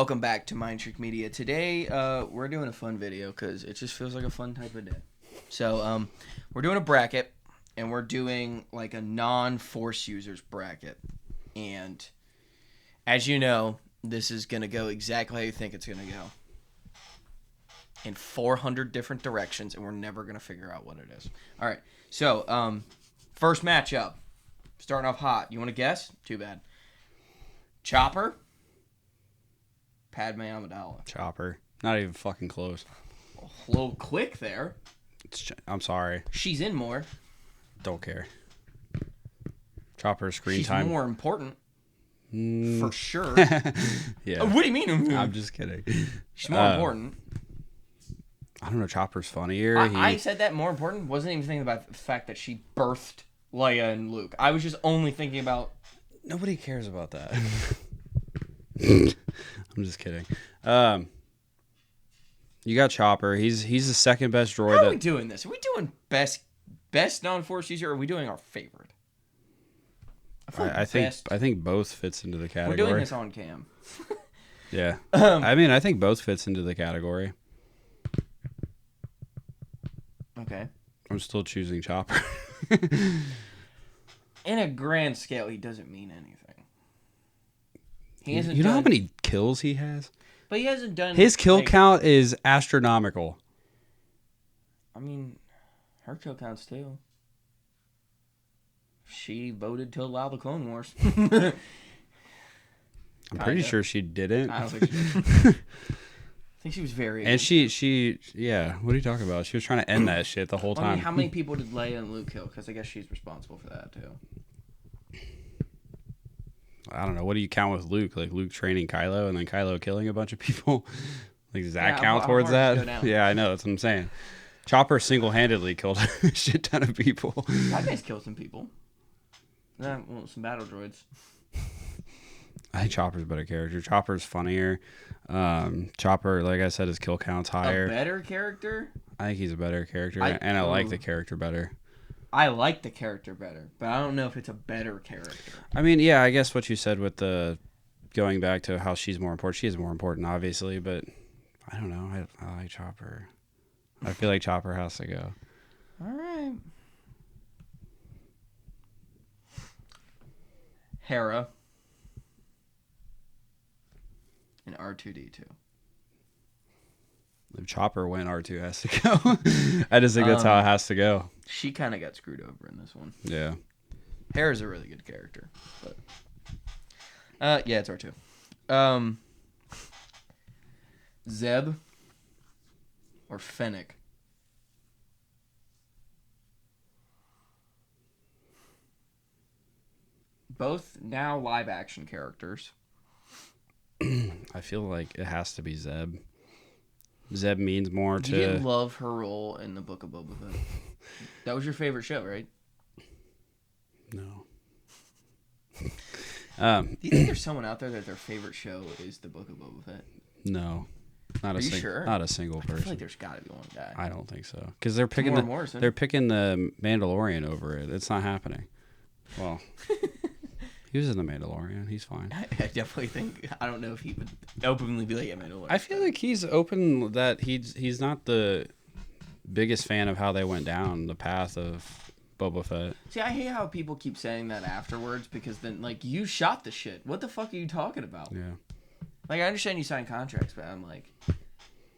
welcome back to Mind Trick Media. Today, we're doing a fun video because it just feels like a fun type of day. So, we're doing a bracket, and we're doing like a non-Force users bracket. And as you know, this is going to go exactly how you think it's going to go. In 400 different directions, and we're never going to figure out what it is. All right, so, first matchup. Starting off hot. You want to guess? Too bad. Chopper. Padme Amidala. Chopper. Not even fucking close. A little quick there. I'm sorry. She's in more. Don't care. Chopper screen She's time. more important. For sure. Yeah. What do you mean? I'm just kidding. She's more important. I don't know. Chopper's funnier. I said that more important. Wasn't even thinking about the fact that she birthed Leia and Luke. I was just only thinking about... Nobody cares about that. I'm just kidding. You got Chopper. He's the second best droid. How are we doing this? Are we doing best non-Force user, or are we doing our favorite? I think both fits into the category. We're doing this on cam. Yeah. I think both fits into the category. Okay. I'm still choosing Chopper. In a grand scale, he doesn't mean anything. He hasn't. You know how many kills he has? But he hasn't done. His kill count is astronomical. I mean, her kill count's too. She voted to allow the Clone Wars. I'm pretty sure she didn't. I don't think she did. I think she was very. And she, yeah. What are you talking about? She was trying to end that shit the whole time. I mean, how many people did Leia and Luke kill? Because I guess she's responsible for that too. I don't know. What do you count with Luke? Like Luke training Kylo and then Kylo killing a bunch of people? Like, does that count towards that? Yeah, I know. That's what I'm saying. Chopper single-handedly killed a shit ton of people. Padme's killed some people. Well, some battle droids. I think Chopper's a better character. Chopper's funnier. Chopper, like I said, his kill count's higher. A better character? I think he's a better character, and I like the character better. I like the character better, but I don't know if it's a better character. I mean, yeah, I guess what you said with the going back to how she's more important. She is more important, obviously, but I don't know. I like Chopper. I feel like Chopper has to go. All right. Hera and R2-D2. If Chopper went, R2 has to go. I just think that's how it has to go. She kind of got screwed over in this one. Yeah. Hera's a really good character, but yeah, it's R2. Zeb or Fennec? Both now live action characters. I feel like it has to be Zeb. Zeb means more to... You didn't love her role in the Book of Boba Fett. That was your favorite show, right? No. Do you think there's someone out there that their favorite show is the Book of Boba Fett? No. Are you sure? Not a single person. I feel like there's got to be one guy. I don't think so. Because they're picking Morrison. picking the Mandalorian over it. It's not happening. Well... He was in The Mandalorian. He's fine. I definitely think... I don't know if he would openly be like, yeah, Mandalorian. I feel like he's open that he's not the biggest fan of how they went down the path of Boba Fett. See, I hate how people keep saying that afterwards because then, like, you shot the shit. What the fuck are you talking about? Yeah. Like, I understand you signed contracts, but I'm like,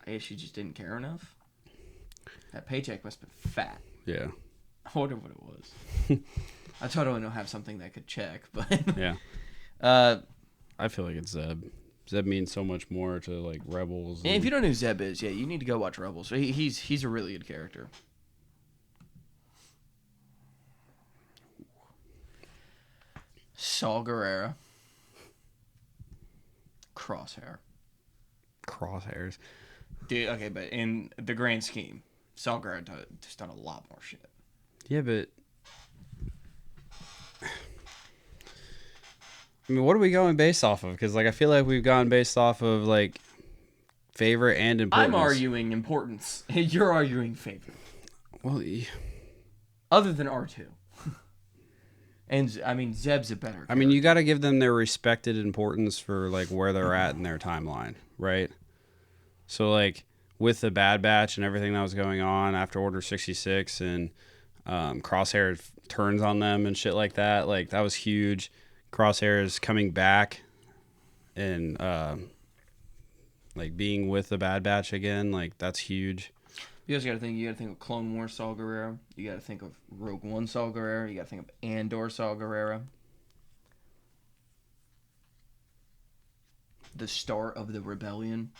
I guess you just didn't care enough. That paycheck must have been fat. Yeah. I wonder what it was. I totally don't have something that could check, but yeah. I feel like it's Zeb. Zeb means so much more to like Rebels. And if you don't know who Zeb is, yeah, you need to go watch Rebels. He's a really good character. Saul Guerrero. Crosshairs. Dude, okay, but in the grand scheme, Saul Guerrero just done a lot more shit. Yeah, but I mean, what are we going based off of? Because, like, I feel like we've gone based off of, like, favorite and importance. I'm arguing importance. You're arguing favorite. Well, other than R2. And I mean, Zeb's a better character. I mean, you got to give them their respected importance for like where they're at in their timeline, right? So like with the Bad Batch and everything that was going on after Order 66 and Crosshair turns on them and shit like that, like that was huge. Crosshair is coming back and like being with the Bad Batch again, like that's huge. You guys got to think. You got to think of Clone Wars Saw Gerrera. You got to think of Rogue One Saw Gerrera. You got to think of Andor Saw Gerrera. The start of the rebellion.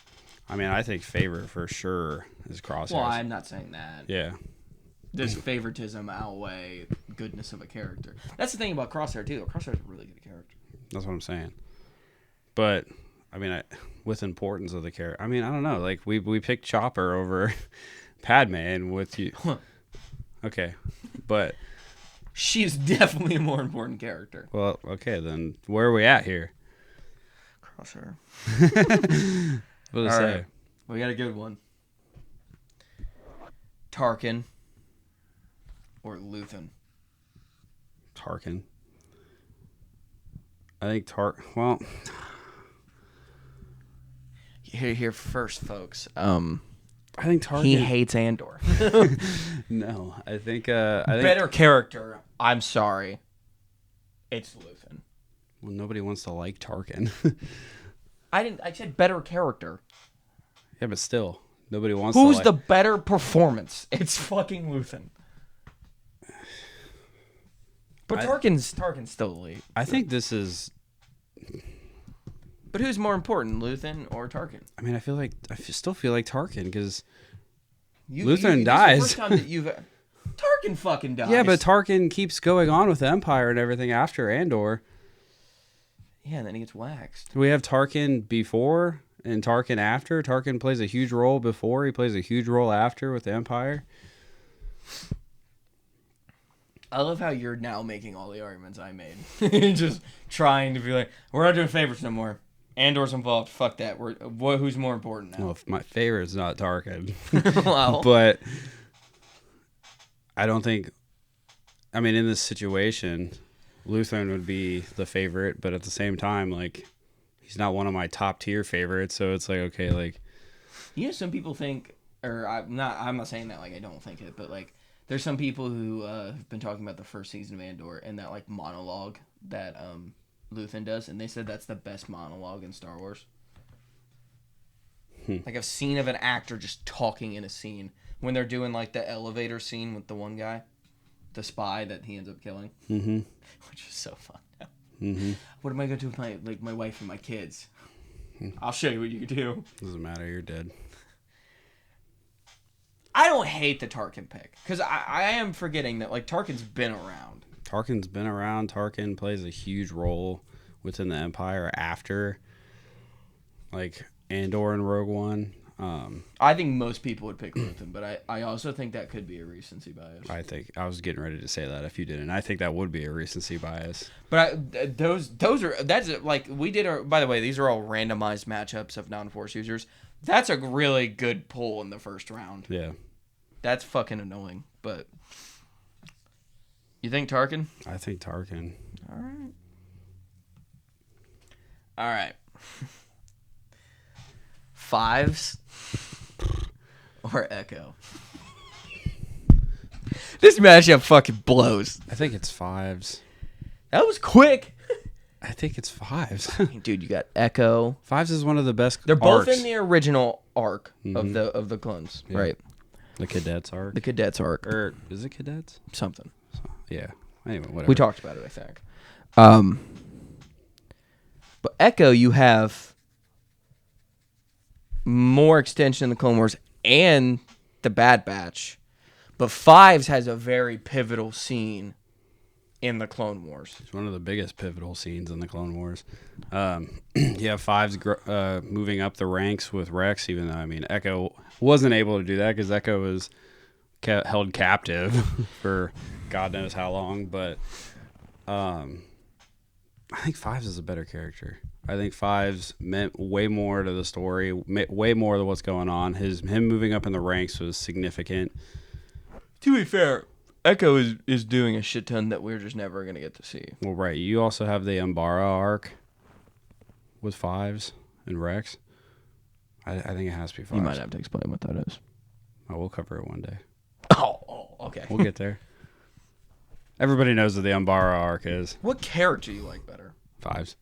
I mean, I think favorite for sure is Crosshair. Well, I'm not saying that. Yeah. Does favoritism outweigh goodness of a character? That's the thing about Crosshair too. Crosshair's a really good character. That's what I'm saying. But I mean, with importance of the character, I mean, I don't know. Like we picked Chopper over Padme, and with you, okay, but she's definitely a more important character. Well, okay, then where are we at here? Crosshair. What to say? Right. We got a good one. Tarkin or Luthen? Tarkin. I think well, here first, folks. I think Tarkin. He hates Andor. No, I think better character. I'm sorry. It's Luthen. Well, nobody wants to like Tarkin. I said better character. Yeah, but still, nobody wants. Who's the better performance? It's fucking Luthen. But Tarkin's still elite. I think this is. But who's more important, Luthen or Tarkin? I mean, I still feel like Tarkin because Luthen dies. This is the first time that you've Tarkin fucking dies. Yeah, but Tarkin keeps going on with the Empire and everything after Andor. Yeah, and then he gets waxed. We have Tarkin before and Tarkin after. Tarkin plays a huge role before. He plays a huge role after with the Empire. I love how you're now making all the arguments I made. Just trying to be like, we're not doing favorites no more. Andor's involved. Fuck that. Who's more important now? Well, my favorite is not Tarkin. Well. But I don't think... I mean, in this situation, Luthen would be the favorite, but at the same time, like, he's not one of my top tier favorites, so it's like, okay, like... You know, some people think... Or I'm not saying that like I don't think it, but like... There's some people who have been talking about the first season of Andor and that like monologue that Luthen does, and they said that's the best monologue in Star Wars. Like a scene of an actor just talking in a scene when they're doing like the elevator scene with the one guy, the spy that he ends up killing, which is so fun. What am I gonna do with my wife and my kids? I'll show you what you can do. Doesn't matter, you're dead. I don't hate the Tarkin pick because I am forgetting that like Tarkin's been around. Tarkin's been around. Tarkin plays a huge role within the Empire after like Andor and Rogue One. I think most people would pick Luthen, but I also think that could be a recency bias. I think I was getting ready to say that if you didn't. I think that would be a recency bias. But that's like we did. By the way, these are all randomized matchups of non-Force users. That's a really good pull in the first round. Yeah. That's fucking annoying, but you think Tarkin? I think Tarkin. All right. Fives or Echo? This matchup fucking blows. I think it's fives. That was quick. I think it's fives. Dude, you got Echo. Fives is one of the best. They're both arcs. in the original arc of the clones, right? The Cadets arc. The Cadets arc. Or is it Cadets? Something. Yeah. Anyway, whatever. We talked about it, I think. But Echo, you have more extension in the Clone Wars and the Bad Batch. But Fives has a very pivotal scene in the Clone Wars. It's one of the biggest pivotal scenes in the Clone Wars. You have Fives moving up the ranks with Rex, even though, I mean, Echo wasn't able to do that because Echo was held captive for God knows how long. But I think Fives is a better character. I think Fives meant way more to the story, way more to what's going on. Him moving up in the ranks was significant. To be fair, Echo is doing a shit ton that we're just never gonna get to see. Well, right. You also have the Umbara arc with Fives and Rex. I think it has to be Fives. You might have to explain what that is. Oh, we'll cover it one day. Oh, okay. We'll get there. Everybody knows what the Umbara arc is. What character do you like better? Fives.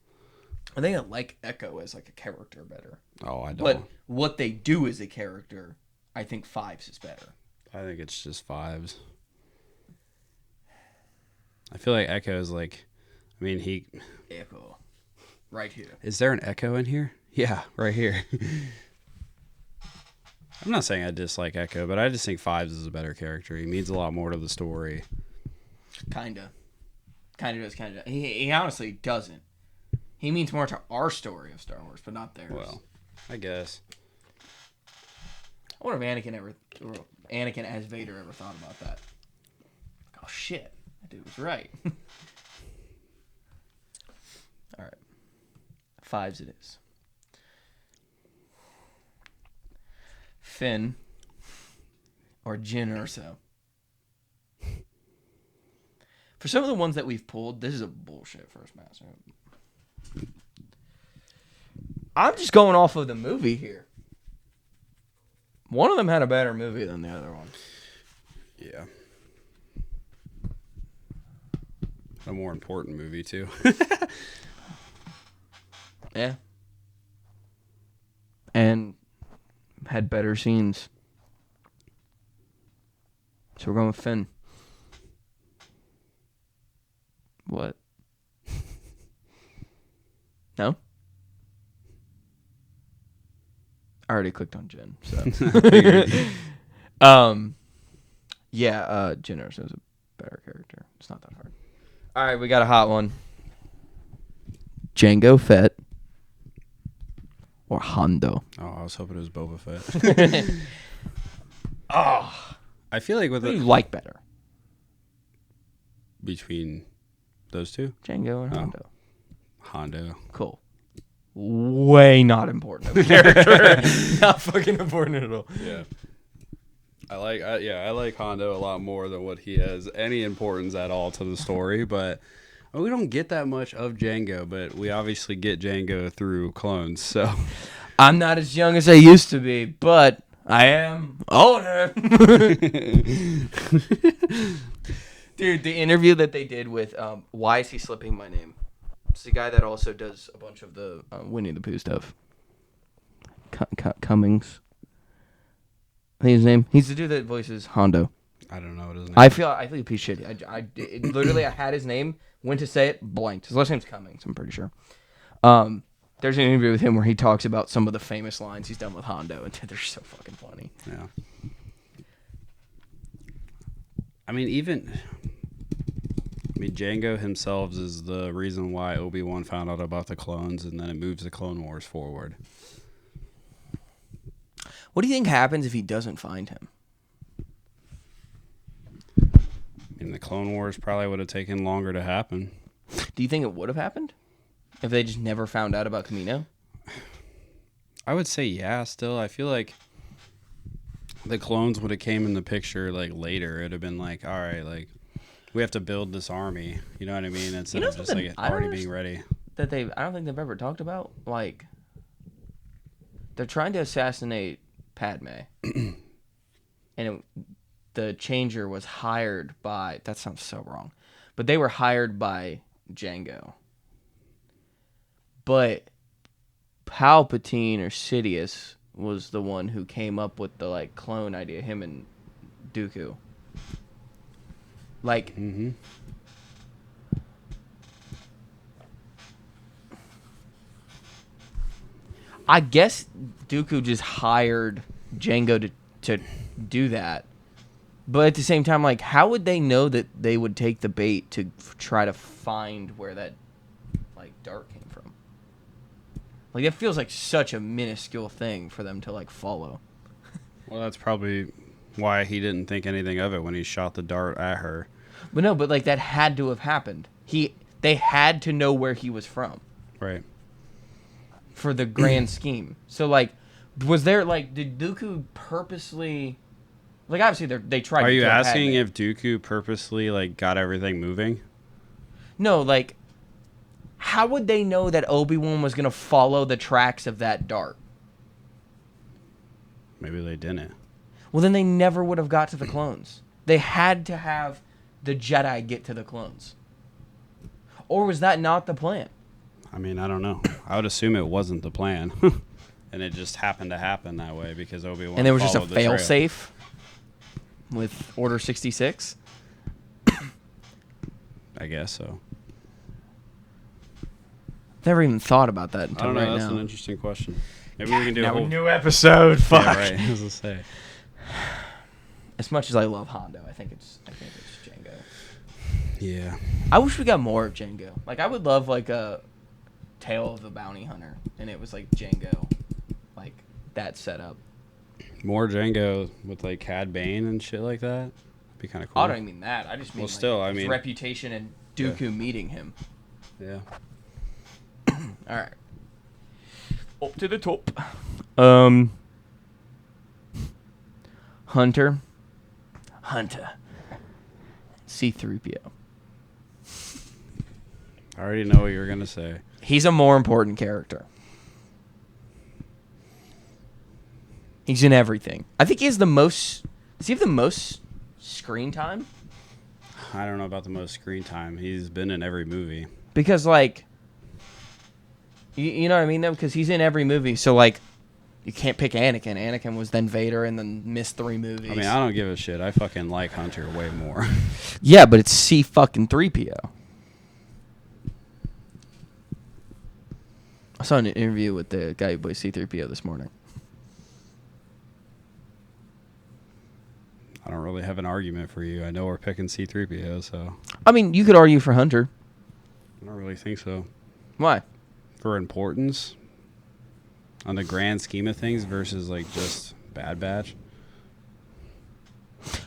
I think I like Echo as like a character better. Oh, I don't. But what they do as a character, I think Fives is better. I think it's just Fives. I feel like Echo is like, I mean, Echo. Right here. Is there an Echo in here? Yeah, right here. I'm not saying I dislike Echo, but I just think Fives is a better character. He means a lot more to the story. Kinda does. He honestly doesn't. He means more to our story of Star Wars, but not theirs. Well, I guess. I wonder if Anakin as Vader ever thought about that. Oh shit, that dude was right. All right, Fives it is. Finn or Jyn Erso. For some of the ones that we've pulled, this is a bullshit first master. I'm just going off of the movie here. One of them had a better movie than the other one. Yeah. A more important movie, too. Yeah. And had better scenes. So we're going with Finn. What? No? I already clicked on Jyn, so. Jyn Erso is a better character. It's not that hard. All right, we got a hot one. Jango Fett or Hondo. Oh, I was hoping it was Boba Fett. I feel like with what do you like better between those two? Jango and Hondo. Hondo. Cool. Way not important of a character. Not fucking important at all. Yeah. I like Hondo a lot more than what he has any importance at all to the story, but we don't get that much of Jango, but we obviously get Jango through clones, so I'm not as young as I used to be, but I am older. Dude, the interview that they did with why is he slipping my name? It's the guy that also does a bunch of the Winnie the Pooh stuff. Cummings. I think his name. He's the dude that voices Hondo. I don't know what his name. I feel a piece of shit. Literally I had his name, went to say it, blanked. His last name's Cummings, I'm pretty sure. There's an interview with him where he talks about some of the famous lines he's done with Hondo, and they're so fucking funny. Yeah. I mean, Jango himself is the reason why Obi-Wan found out about the clones, and then it moves the Clone Wars forward. What do you think happens if he doesn't find him? I mean, the Clone Wars probably would have taken longer to happen. Do you think it would have happened if they just never found out about Kamino? I would say yeah. Still, I feel like the clones would have came in the picture like later. It'd have been like, all right, like we have to build this army. You know what I mean? Instead of just like already being ready. I don't think they've ever talked about like they're trying to assassinate Padme, and the Changer was hired by. That sounds so wrong, but they were hired by Jango. But Palpatine or Sidious was the one who came up with the like clone idea. Him and Dooku. Like. Mm-hmm. I guess Dooku just hired Jango to do that. But at the same time, like, how would they know that they would take the bait to try to find where that, like, dart came from? Like, it feels like such a minuscule thing for them to, like, follow. Well, that's probably why he didn't think anything of it when he shot the dart at her. But no, like, that had to have happened. They had to know where he was from. Right. For the grand scheme. So, like, was there, like, did Dooku purposely... Like, obviously, they tried. Are you asking if Dooku purposely like got everything moving? No, like, how would they know that Obi-Wan was gonna follow the tracks of that dart? Maybe they didn't. Well, then they never would have got to the clones. They had to have the Jedi get to the clones. Or was that not the plan? I mean, I don't know. I would assume it wasn't the plan. And it just happened to happen that way because Obi-Wan and there was just a followed the fail-safe with Order 66? I guess so. Never even thought about that until I don't know. right That's now. an interesting question. Maybe we can do a now whole new episode. Fuck. Yeah, right. I was gonna say. As much as I love Hondo, I think it's Jango. Yeah. I wish we got more of Jango. Like, I would love like a Tale of the Bounty Hunter, and it was like Jango, like that setup. More Jango with like Cad Bane and shit like that. That'd be kind of cool. I don't even mean that. I just mean his reputation and Dooku meeting him. Yeah. All right. Up to the top. Hunter. C-3PO. I already know what you're gonna say. He's a more important character. He's in everything. I think he has the most... Does he have the most screen time? I don't know about the most screen time. He's been in every movie. Because, like... You know what I mean, though? Because he's in every movie. So, like, you can't pick Anakin. Anakin was then Vader and then missed 3 movies. I mean, I don't give a shit. I fucking like Hunter way more. Yeah, but it's C-fucking-3PO. I saw an interview with the guy who plays C-3PO this morning. I don't really have an argument for you. I know we're picking C-3PO, so... I mean, you could argue for Hunter. I don't really think so. Why? For importance, on the grand scheme of things versus, like, just Bad Batch.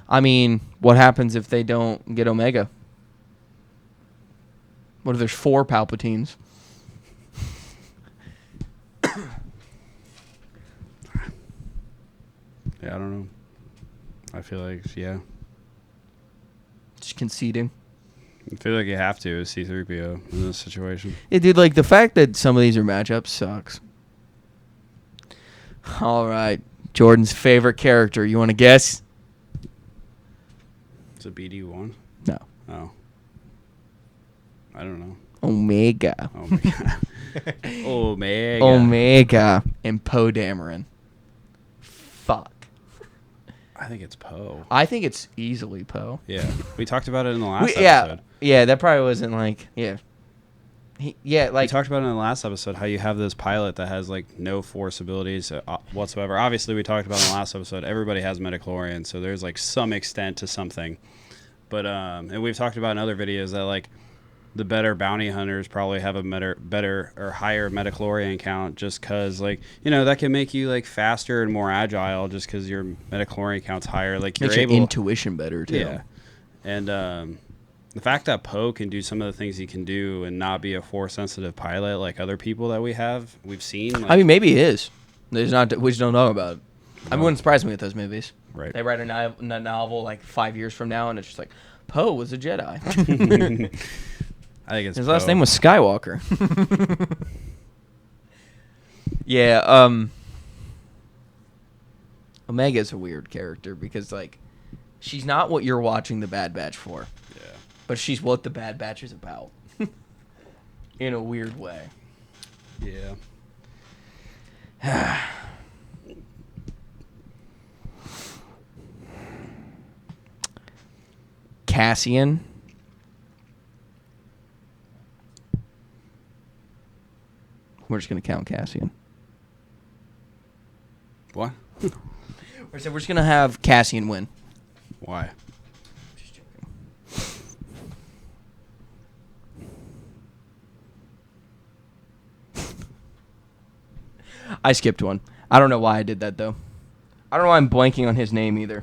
I mean, what happens if they don't get Omega? What if there's 4 Palpatines? Yeah, I don't know. I feel like, yeah. Just conceding. I feel like you have to with C-3PO in this situation. Yeah, dude, like, the fact that some of these are matchups sucks. All right. Jordan's favorite character. You want to guess? It's a BD1? No. Oh. I don't know. Omega. Omega. Omega. Omega and Poe Dameron. Fuck. I think it's Poe. I think it's easily Poe. Yeah. We talked about it in the last episode. Yeah, that probably wasn't like, yeah. We talked about it in the last episode how you have this pilot that has like no force abilities whatsoever. Obviously, we talked about in the last episode, everybody has midichlorians, so there's like some extent to something. But and we've talked about in other videos that like the better bounty hunters probably have a better or higher midichlorian count just because, like, you know, that can make you like faster and more agile just because your midichlorian count's higher. Like, makes your intuition better too. Yeah, and the fact that Poe can do some of the things he can do and not be a force-sensitive pilot like other people that we've seen. Like, I mean, maybe he is. There's not. We just don't know about it. No. I wouldn't surprise me with those movies. Right. They write a novel like 5 years from now, and it's just like, Poe was a Jedi. I think it's his Poe. last name was Skywalker. Yeah. Omega's a weird character because, like, she's not what you're watching The Bad Batch for. Yeah. But she's what The Bad Batch is about. In a weird way. Yeah. Cassian. We're just going to count Cassian. What? We're just going to have Cassian win. Why? Just joking. I skipped one. I don't know why I did that, though. I don't know why I'm blanking on his name, either.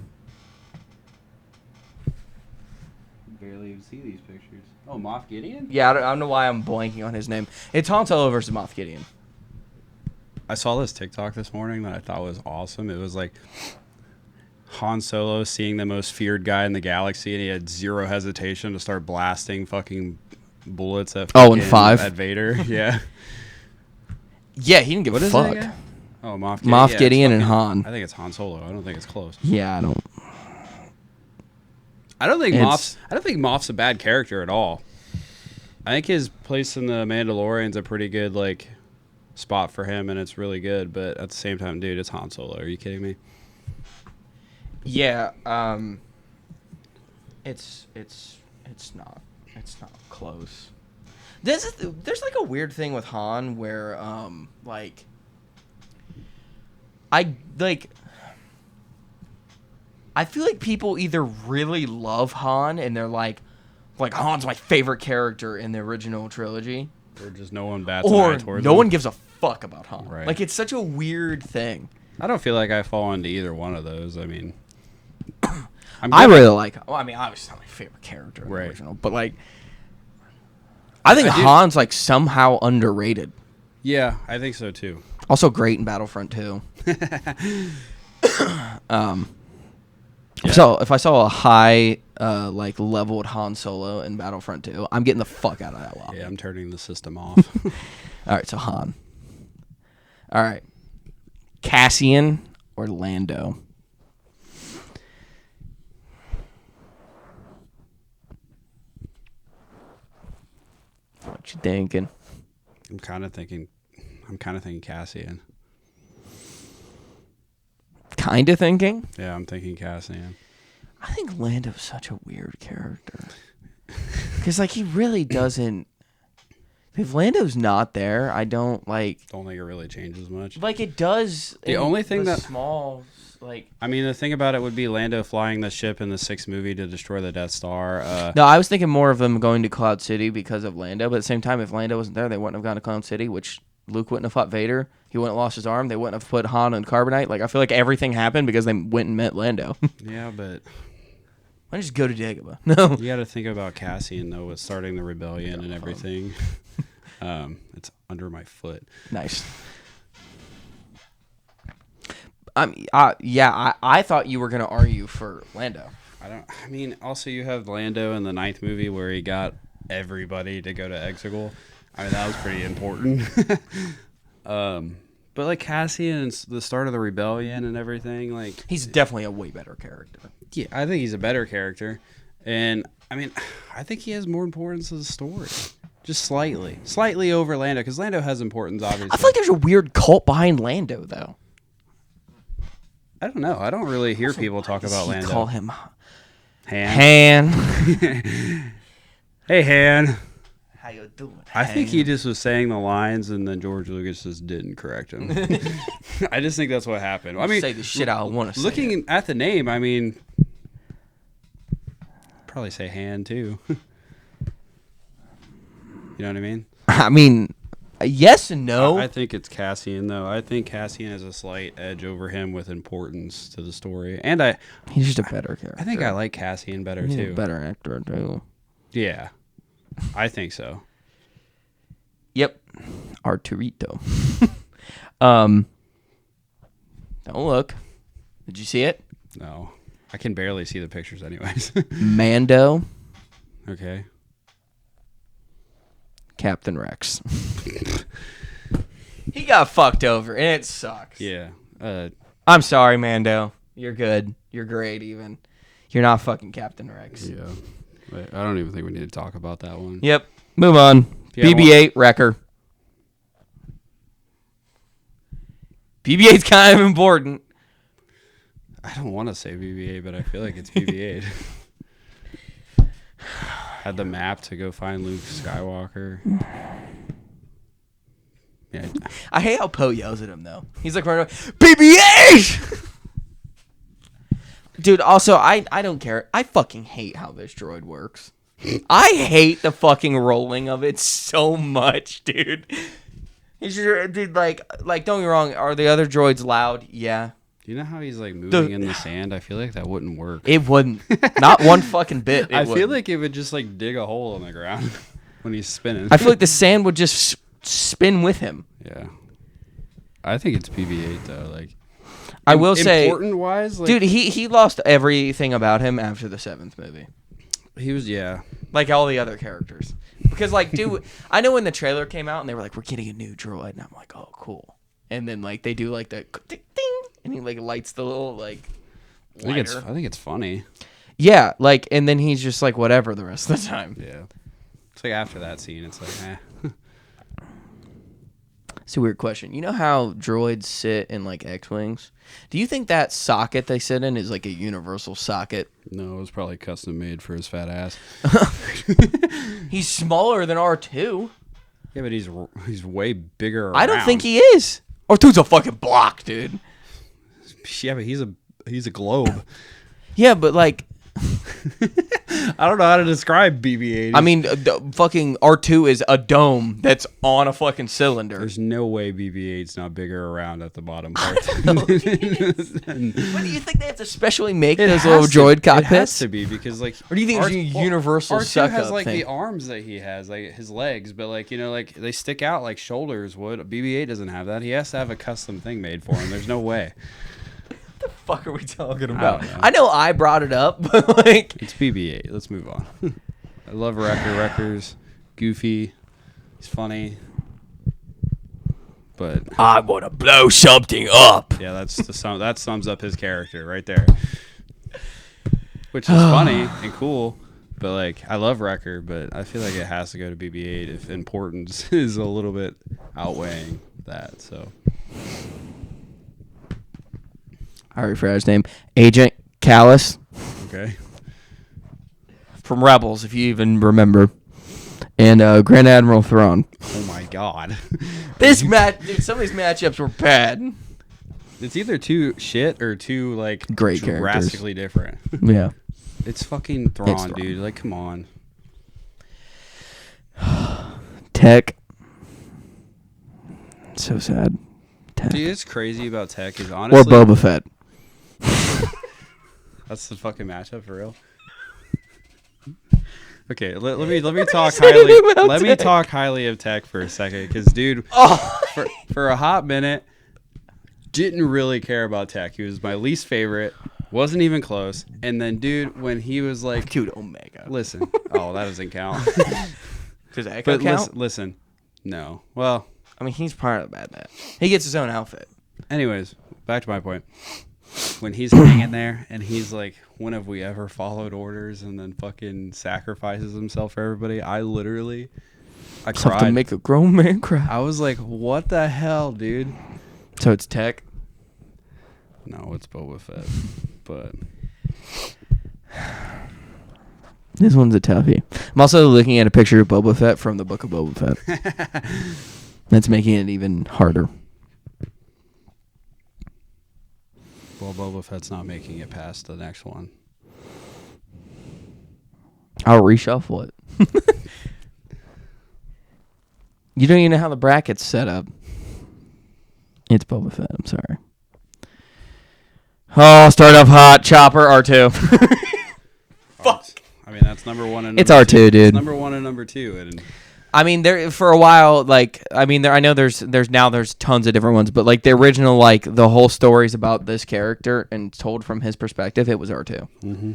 Barely even see these pictures. Oh, Moff Gideon? Yeah, I don't know why I'm blanking on his name. It's Han Solo versus Moff Gideon. I saw this TikTok this morning that I thought was awesome. It was like Han Solo seeing the most feared guy in the galaxy, and he had zero hesitation to start blasting fucking bullets at in 5 at Vader. Yeah. Yeah, he didn't give a fuck. Oh, Moff Gideon. Moff Gideon and Han. I think it's Han Solo. I don't think it's close. Yeah, I don't think Moff's a bad character at all. I think his place in the Mandalorian's a pretty good like spot for him, and it's really good. But at the same time, dude, it's Han Solo. Are you kidding me? Yeah. It's not close. There's like a weird thing with Han where like I feel like people either really love Han and they're like Han's my favorite character in the original trilogy, or just no one bats an eye towards no one gives a fuck about Han. Right. Like it's such a weird thing. I don't feel like I fall into either one of those. I mean, I really like. Well, I mean, obviously not my favorite character in the original, but like, I think Han's like somehow underrated. Yeah, I think so too. Also great in Battlefront 2. So if I saw a high like leveled Han Solo in Battlefront 2, I'm getting the fuck out of that lobby. Yeah, I'm turning the system off. All right, so Han. All right, Cassian or Lando? What you thinking? I'm kind of thinking Cassian. Kind of thinking? Yeah, I'm thinking Cassian. I think Lando's such a weird character. Because, like, he really doesn't... If Lando's not there, I don't think it really changes much. Like, it does... The only thing that... small... Like, I mean, the thing about it would be Lando flying the ship in the 6th movie to destroy the Death Star. No, I was thinking more of them going to Cloud City because of Lando. But at the same time, if Lando wasn't there, they wouldn't have gone to Cloud City, which Luke wouldn't have fought Vader. He wouldn't have lost his arm. They wouldn't have put Han on Carbonite. Like, I feel like everything happened because they went and met Lando. Yeah, but... Why don't you just go to Dagobah? No. You got to think about Cassian, though, with starting the rebellion and everything. It's under my foot. Nice. I thought you were gonna argue for Lando. I mean, also you have Lando in the 9th movie where he got everybody to go to Exegol. I mean, that was pretty important. But like Cassian and the start of the rebellion and everything, like he's definitely a way better character. Yeah, I think he's a better character, and I mean, I think he has more importance to the story. Just slightly over Lando, because Lando has importance, obviously. I feel like there's a weird cult behind Lando, though. I don't know. I don't really hear people talk about Lando. Call him Han. Hey, Han. How you doing? I think he just was saying the lines, and then George Lucas just didn't correct him. I just think that's what happened. I mean, say the shit I want to say. Looking at the name, I mean, probably say Han too. You know what I mean? I mean, yes and no. I think it's Cassian, though. I think Cassian has a slight edge over him with importance to the story. And he's just a better character. I think I like Cassian better, too. A better actor, too. Yeah. I think so. Yep. Arturito. Don't look. Did you see it? No. I can barely see the pictures anyways. Mando. Okay. Captain Rex. He got fucked over, and it sucks. Yeah. I'm sorry, Mando. You're good. You're great, even. You're not fucking Captain Rex. Yeah. I don't even think we need to talk about that one. Yep. Move on. Yeah, BB-8 Wrecker. BB-8's kind of important. I don't want to say BB-8, but I feel like it's BB-8. Had the map to go find Luke Skywalker. Yeah. I hate how Poe yells at him, though. He's like, BB-8! Dude, also, I don't care. I fucking hate how this droid works. I hate the fucking rolling of it so much, dude. Dude, like, don't get me wrong. Are the other droids loud? Yeah. Do you know how he's like moving in the sand? I feel like that wouldn't work. It wouldn't. Not one fucking bit. I feel like it would just like dig a hole in the ground when he's spinning. I feel like the sand would just spin with him. Yeah. I think it's BB-8 though. Like, I will say, important wise, like, dude, he lost everything about him after the 7th movie. He was, yeah. Like all the other characters. Because, like, dude, I know when the trailer came out and they were like, we're getting a new droid. And I'm like, oh, cool. And then, like, they do, like, the ding, and he, like, lights the little, like, lighter. I think it's funny. Yeah, like, and then he's just, like, whatever the rest of the time. Yeah. It's like after that scene, it's like, eh. It's a weird question. You know how droids sit in, like, X-Wings? Do you think that socket they sit in is, like, a universal socket? No, it was probably custom made for his fat ass. He's smaller than R2. Yeah, but he's way bigger around. I don't think he is. R2's a fucking block, dude. Yeah, but he's a globe. Yeah, but, like... I don't know how to describe BB-8. I mean, fucking R2 is a dome that's on a fucking cylinder. There's no way BB-8's not bigger around at the bottom part. What do you think they have to specially make those little droid cockpits? It has to be because, like, or do you think it's a universal R2 suck has like thing? the arms that he has, like his legs, but like, you know, like they stick out like shoulders would. BB-8 doesn't have that. He has to have a custom thing made for him. There's no way. What the fuck are we talking about? I know I brought it up, but like it's BB-8. Let's move on. I love Wrecker. Wrecker's goofy. He's funny. But I want to blow something up. Yeah, that sums up his character right there. Which is funny and cool, but like I love Wrecker, but I feel like it has to go to BB-8 if importance is a little bit outweighing that. So I already forgot his name. Agent Callus. Okay. From Rebels, if you even remember. And Grand Admiral Thrawn. Oh my god. Dude, some of these matchups were bad. It's either too shit or too like great drastically different. Yeah. It's fucking Thrawn, dude. Like, come on. Tech. So sad. Tech. Dude, it's crazy about Tech is honestly. Or Boba Fett. That's the fucking matchup for real. Okay, let me talk highly. Let me talk highly of Tech for a second, because dude, for a hot minute, didn't really care about Tech. He was my least favorite. Wasn't even close. And then, dude, when he was like, dude, Omega. Listen, oh, that doesn't count. Does Echo count? Listen, no. Well, I mean, he's part of the Bad Batch. He gets his own outfit. Anyways, back to my point. When he's hanging there and he's like, when have we ever followed orders, and then fucking sacrifices himself for everybody, I cried. Something to make a grown man cry. I was like, what the hell, dude? So it's Tech? No, it's Boba Fett. But this one's a toughie. I'm also looking at a picture of Boba Fett from the Book of Boba Fett. That's making it even harder. Well, Boba Fett's not making it past the next one. I'll reshuffle it. You don't even know how the bracket's set up. It's Boba Fett. I'm sorry. Oh, start off hot. Chopper, R2. Fuck. I mean, that's number one and it's R2, two. Dude. It's number one and number two. And I mean, there for a while, like, I mean, I know there's tons of different ones, but like the original, like the whole story's about this character and told from his perspective, it was R2. Mm-hmm.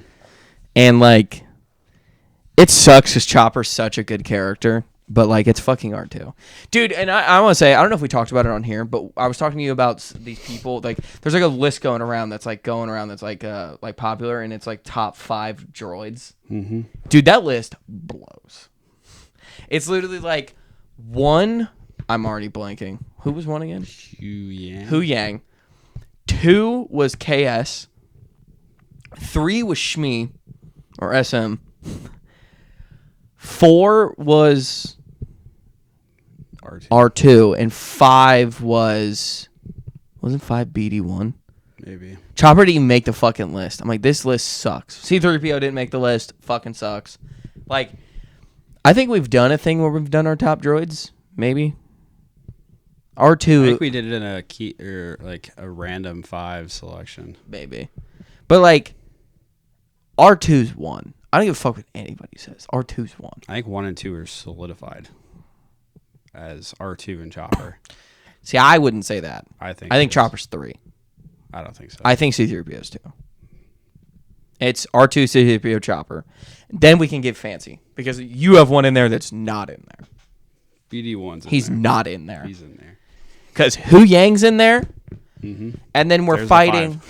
And like, it sucks because Chopper's such a good character, but like, it's fucking R2, dude. And I want to say, I don't know if we talked about it on here, but I was talking to you about these people. Like, there's like a list going around that's like popular, and it's like top 5 droids. Mm-hmm. Dude, that list blows. It's literally like 1. I'm already blanking. Who was 1 again? Hu Yang. 2 was KS. 3 was Shmi or SM. 4 was R2, and 5 wasn't 5 BD1? Maybe. Chopper didn't even make the fucking list. I'm like, this list sucks. C-3PO didn't make the list. Fucking sucks. Like, I think we've done a thing where we've done our top droids. Maybe. R2. I think we did it in a key or like a random 5 selection. Maybe. But like, R2's 1. I don't give a fuck what anybody says. R2's 1. I think 1 and 2 are solidified as R2 and Chopper. See, I wouldn't say that. I think Chopper's 3. I don't think so. I think C-3PO is 2. It's R2, C-3PO, Chopper. Then we can get fancy because you have one in there that's not in there. BD1's in He's there. not in there. He's in there. Because Hu Yang's in there. Mm-hmm. And then we're fighting.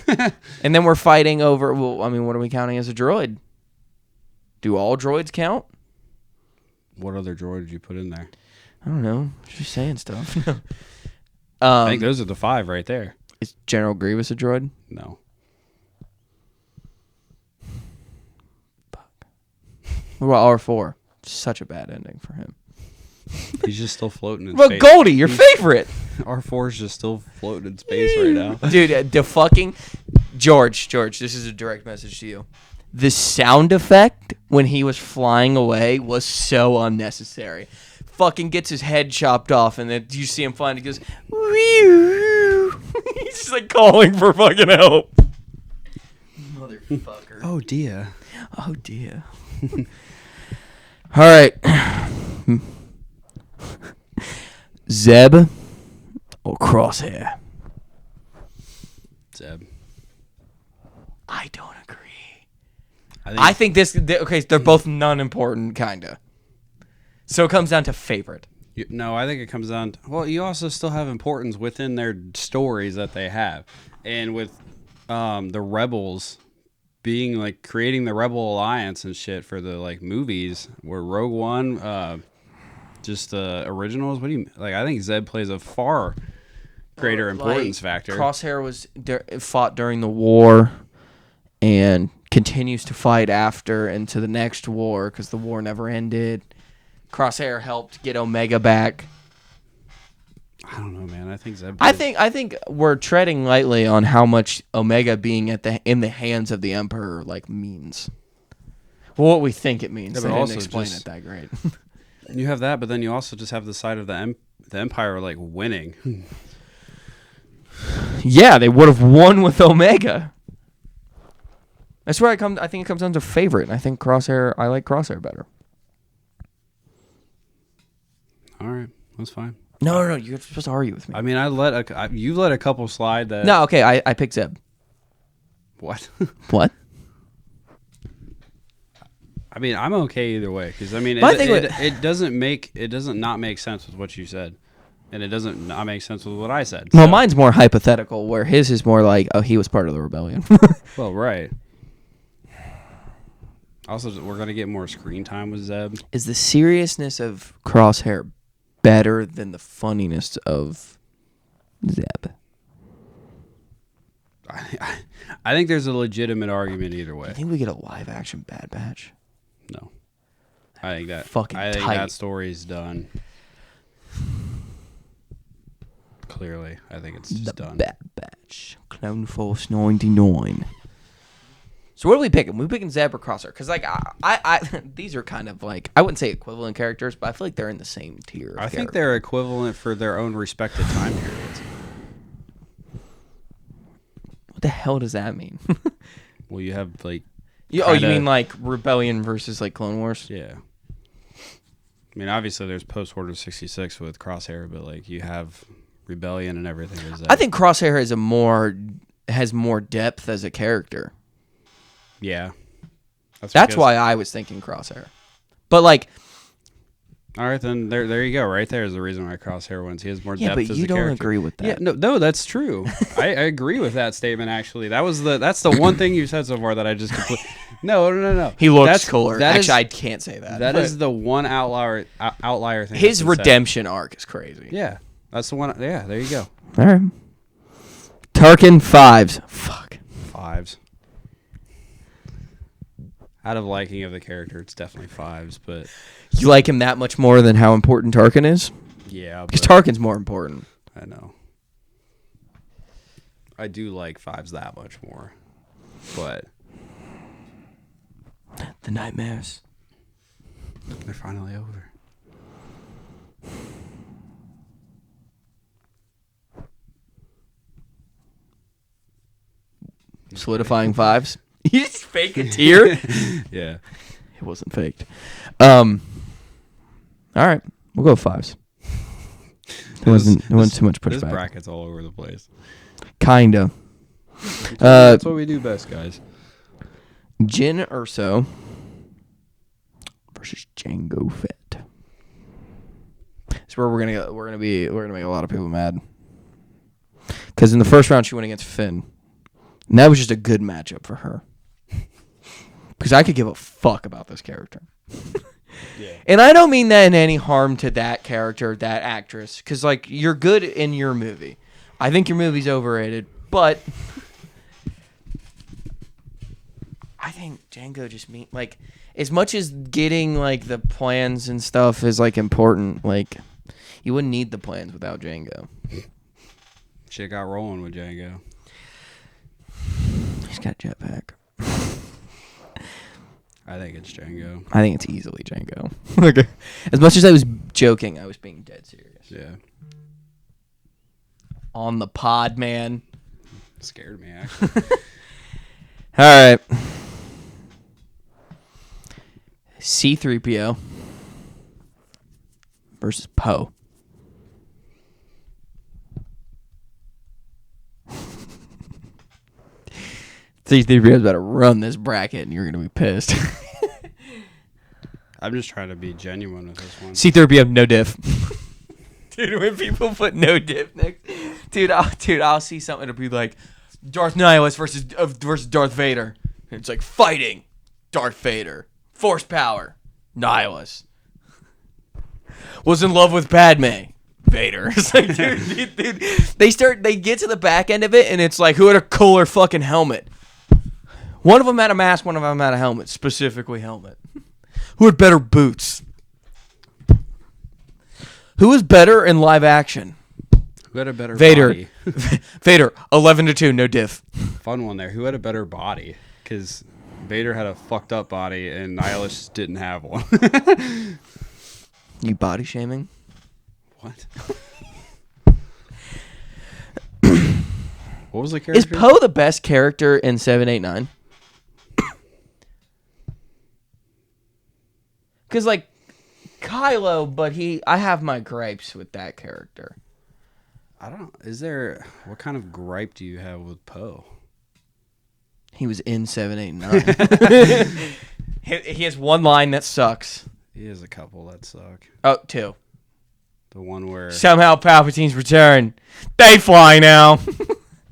And then we're fighting over. Well, I mean, what are we counting as a droid? Do all droids count? What other droid did you put in there? I don't know. Just saying stuff. I think those are the 5 right there. Is General Grievous a droid? No. Fuck. What about R4? Such a bad ending for him. He's just still floating in well, space. Goldie, your favorite. R4 is just still floating in space right now. Dude, the fucking... George, this is a direct message to you. The sound effect when he was flying away was so unnecessary. Fucking gets his head chopped off, and then you see him flying. He goes, he's just like calling for fucking help. Motherfucker. Oh dear. Oh dear. All right. Zeb or Crosshair? Zeb. I don't agree. I think okay, they're both non-important, kinda. So it comes down to favorite. No, I think it comes down to... Well, you also still have importance within their stories that they have. And with the Rebels being, like, creating the Rebel Alliance and shit for the, like, movies, where Rogue One, just the originals, what do you... Like, I think Zeb plays a far greater importance factor. Crosshair was fought during the war and continues to fight after into the next war because the war never ended. Crosshair helped get Omega back. I don't know, man. I think Zeb. I think we're treading lightly on how much Omega being in the hands of the Emperor like means. Well, what we think it means. They didn't explain it that great. You have that, but then you also just have the side of the Empire like winning. Yeah, they would have won with Omega. That's where I think it comes down to favorite, and I think Crosshair. I like Crosshair better. All right, that's fine. No, you're supposed to argue with me. I mean, you let a couple slide that. No, okay, I picked Zeb. What? What? I mean, I'm okay either way because I mean, it doesn't not make sense with what you said, and it doesn't not make sense with what I said. Well, mine's more hypothetical, where his is more like, oh, he was part of the rebellion. Well, right. Also, we're gonna get more screen time with Zeb. Is the seriousness of Crosshair better than the funniness of Zeb? I think there's a legitimate argument either way. I think we get a live action Bad Batch. No, I think that I think that story's done. Clearly, I think it's just done. Bad Batch, Clone Force 99. So what are we picking? We picking Zeb or Crosshair? Because like I these are kind of like, I wouldn't say equivalent characters, but I feel like they're in the same tier. I think they're equivalent for their own respective time periods. What the hell does that mean? Well, you have like. You mean like Rebellion versus like Clone Wars? Yeah. I mean, obviously there's post Order 66 with Crosshair, but like you have Rebellion and everything. I think Crosshair has more depth as a character. Yeah. That's why I was thinking Crosshair. But like, all right, then there you go. Right there is the reason why Crosshair wins. He has more depth as a character. Yeah, but you don't agree with that. Yeah, no, that's true. I agree with that statement. Actually, that's the one thing you said so far that I just completely. No. He looks cooler. Actually, I can't say that. That is the one outlier thing. His redemption arc is crazy. Yeah, that's the one. Yeah, there you go. All right. Tarkin 5s. Fuck. 5s. Out of liking of the character, it's definitely 5s, but... You like him that much more than how important Tarkin is? Yeah. Because Tarkin's more important. I know. I do like 5s that much more. But... The nightmares. They're finally over. Solidifying 5s? You just fake a tear? Yeah. It wasn't faked. All right. We'll go 5s. There wasn't too much pushback. This bracket's all over the place. Kinda. That's what we do best, guys. Jyn Erso versus Jango Fett. That's where we're gonna make a lot of people mad. Because in the first round she went against Finn, and that was just a good matchup for her. Because I could give a fuck about this character. Yeah. And I don't mean that in any harm to that character, that actress. Because, like, you're good in your movie. I think your movie's overrated. But I think Django just like, as much as getting, like, the plans and stuff is, like, important, like, you wouldn't need the plans without Django. Shit got rolling with Django. He's got a jetpack. I think it's Django. I think it's easily Django. Okay. As much as I was joking, I was being dead serious. Yeah. On the pod, man. Scared me, actually. All right. C-3PO versus Poe. C-3PO's about to run this bracket, and you're going to be pissed. I'm just trying to be genuine with this one. C-3PO, no diff. Dude, when people put no diff next, I'll see something to be like Darth Nihilus versus Darth Vader. And it's like fighting Darth Vader, force power, Nihilus. Was in love with Padme, Vader. It's like, dude, they get to the back end of it, and it's like, who had a cooler fucking helmet? One of them had a mask, one of them had a helmet, specifically helmet. Who had better boots? Who was better in live action? Who had a better Vader. body? Vader, 11-2, no diff. Fun one there. Who had a better body? Because Vader had a fucked up body and Nihilus didn't have one. You body shaming? What? What was the character? Is Poe the best character in 789? Because, like, Kylo, but I have my gripes with that character. What kind of gripe do you have with Poe? He was in 789. He has one line that sucks. He has a couple that suck. Oh, two. The one where... Somehow Palpatine's return. They fly now.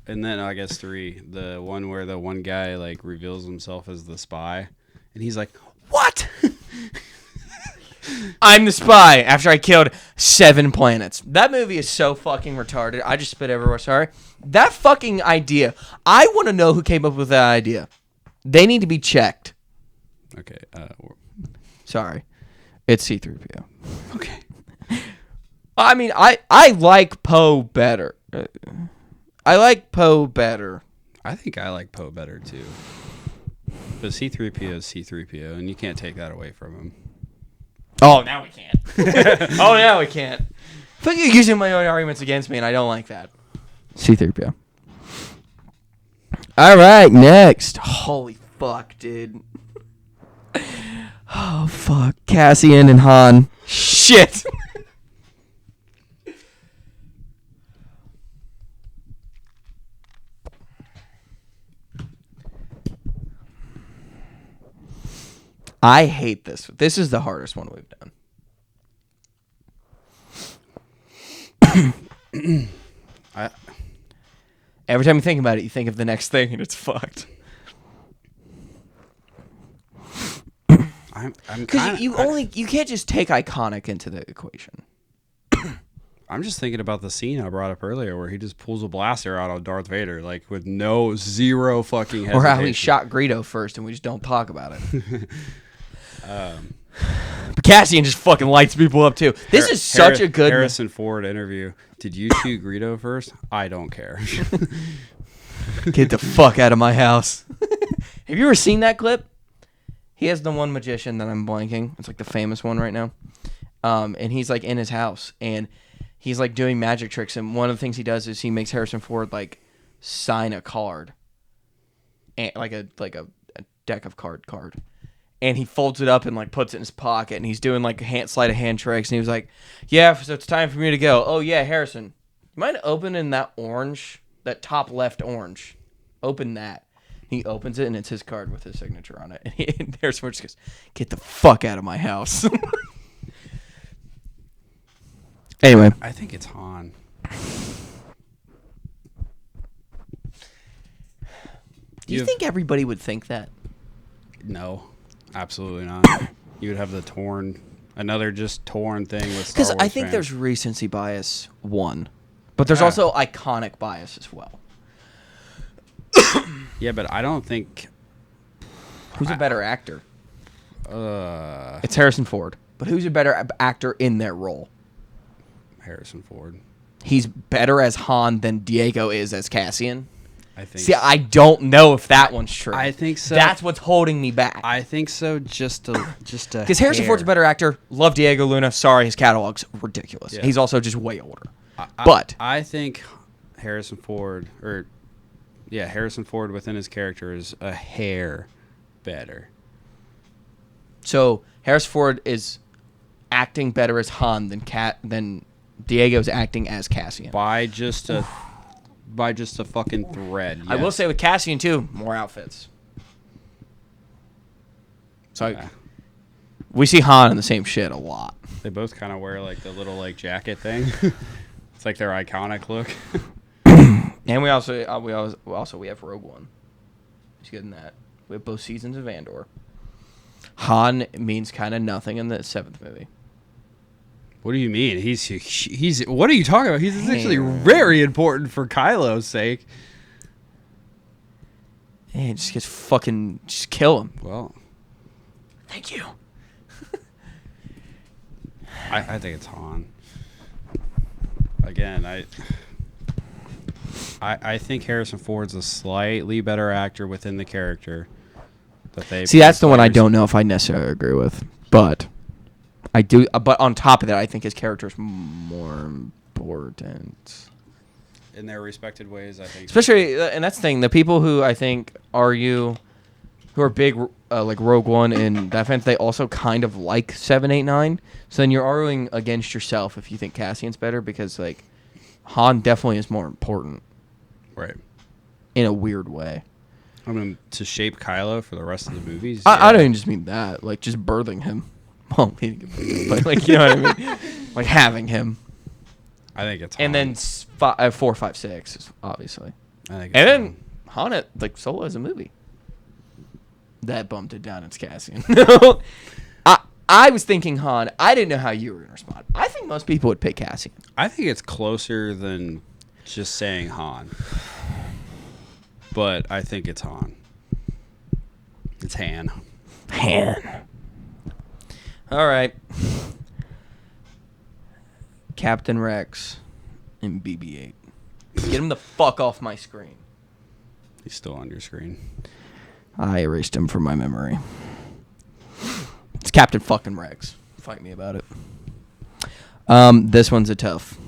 And then, I guess, 3. The one where the one guy, like, reveals himself as the spy. And he's like, what? I'm the spy after I killed 7 planets. That movie is so fucking retarded. I just spit everywhere. Sorry. That fucking idea. I want to know who came up with that idea. They need to be checked. Okay. Sorry. It's C-3PO. Okay. I mean, I like Poe better. I like Poe better. I think I like Poe better, too. But C-3PO is C-3PO, and you can't take that away from him. Oh, now we can't. Oh, now we can't. I feel like you're using my own arguments against me, and I don't like that. C-3PO. All right, next. Holy fuck, dude. Oh, fuck. Cassian and Han. Shit. I hate this. This is the hardest one we've done. Every time you think about it, you think of the next thing, and it's fucked. Because you can't just take iconic into the equation. I'm just thinking about the scene I brought up earlier where he just pulls a blaster out of Darth Vader, like with zero fucking hesitation. Or how he shot Greedo first, and we just don't talk about it. But Cassian just fucking lights people up too. This is such a good Harrison Ford interview. Did you shoot Greedo first? I don't care. Get the fuck out of my house. Have you ever seen that clip? He has the one magician that I'm blanking. It's like the famous one right now. And he's like in his house and he's like doing magic tricks. And one of the things he does is he makes Harrison Ford like sign a card, and like a deck of card. And he folds it up and like puts it in his pocket, and he's doing like sleight of hand tricks. And he was like, "Yeah, so it's time for me to go." "Oh yeah, Harrison, you mind opening that orange, that top left orange?" Open that. He opens it, and it's his card with his signature on it. And Harrison Ford just goes, "Get the fuck out of my house." Anyway. I think it's Han. Do you think everybody would think that? No, absolutely not. You would have another just torn thing with Star Wars Because I think fans. there's recency bias, one. But there's also iconic bias as well. Yeah, but I don't think... Who's a better actor? It's Harrison Ford. But who's a better actor in their role? Harrison Ford. He's better as Han than Diego is as Cassian. I think. See, I don't know if that one's true. I think so. That's what's holding me back. I think so. Just a. Because Harrison Ford's a better actor. Love Diego Luna. Sorry, his catalog's ridiculous. Yeah. He's also just way older. But I think Harrison Ford, Harrison Ford within his character is a hair better. So Harrison Ford is acting better as Han than Diego's acting as Cassian. By just a fucking thread. Yes. I will say with Cassian too, more outfits. So we see Han in the same shit a lot. They both kind of wear like the little like jacket thing. It's like their iconic look. And we also have Rogue One. He's good in that. We have both seasons of Andor. Han means kind of nothing in the 7th movie. What do you mean? He's what are you talking about? He's actually very important for Kylo's sake. Hey, just kill him. Well, thank you. I think it's Han. Again, I think Harrison Ford's a slightly better actor within the character that they. See, that's the one I don't know if I necessarily agree with, but I do. But on top of that, I think his character's more important in their respected ways. I think, especially, and that's the thing. The people who I think argue, who are big like Rogue One and that fans, they also kind of like 7, 8, 9. So then you're arguing against yourself if you think Cassian's better because like Han definitely is more important, right? In a weird way. I mean, to shape Kylo for the rest of the movies. I don't even just mean that, like just birthing him. Well, but like you know what I mean, like having him. I think it's Han. And then 4, 5, 6 is obviously. I think. And then Han like Solo is a movie. That bumped it down. It's Cassian. I was thinking Han. I didn't know how you were going to respond. I think most people would pick Cassian. I think it's closer than just saying Han. But I think it's Han. It's Han. Han. All right. Captain Rex and BB-8. Get him the fuck off my screen. He's still on your screen. I erased him from my memory. It's Captain fucking Rex. Fight me about it. This one's a tough.